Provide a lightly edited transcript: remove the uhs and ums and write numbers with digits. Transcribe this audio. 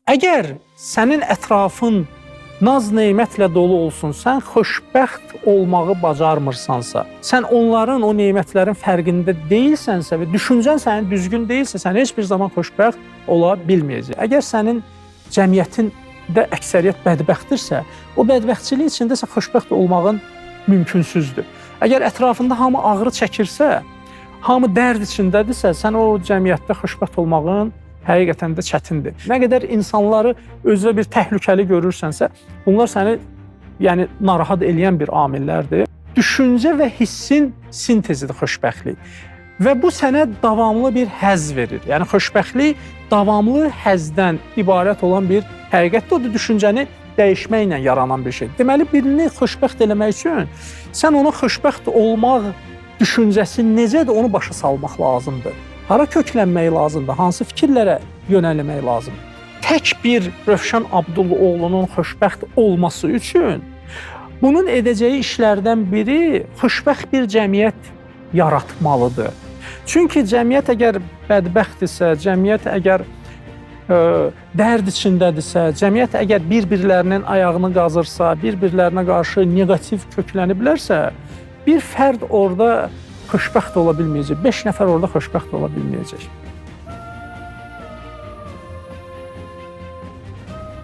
Əgər sənin ətrafın naz-nemətlə dolu olsun, sən xoşbəxt olmağı bacarmırsansa, sən onların o nemətlərin fərqində deyilsənsə və düşüncən sənin düzgün deyilsə, sən heç bir zaman xoşbəxt ola bilməyəcək. Əgər sənin cəmiyyətində əksəriyyət bədbəxtdirsə, o bədbəxtçilik içində sən xoşbəxt olmağın mümkünsüzdür. Əgər ətrafında hamı ağrı çəkirsə, hamı dərd içindədirsə, sən o cəmiyyətdə xoşbəxt olmağın həqiqətən də çətindir. Nə qədər insanları özünə bir təhlükəli görürsənsə, bunlar səni narahat eləyən bir amillərdir. Düşüncə və hissin sintezidir xoşbəxtlik. Və bu sənə davamlı bir həzz verir. Yəni, xoşbəxtlik davamlı həzzdən ibarət olan bir həqiqətdir. O da düşüncəni dəyişməklə yaranan bir şey. Deməli, birini xoşbəxt eləmək üçün sən ona xoşbəxt olmaq düşüncəsi necədir, onu başa salmaq lazımdır. Hara köklənmək lazımdır, hansı fikirlərə yönəlmək lazımdır. Tək bir Rövşən Abdulluoğlunun xoşbəxt olması üçün bunun edəcəyi işlərdən biri xoşbəxt bir cəmiyyət yaratmalıdır. Çünki cəmiyyət əgər bədbəxtdirsə, cəmiyyət əgər dərd içindədirsə, cəmiyyət əgər bir-birlərinin ayağını qazırsa, bir-birlərinə qarşı negativ kökləniblərsə, bir fərd orada xoşbəxt ola bilməyəcək, 5 nəfər orada xoşbəxt ola bilməyəcək.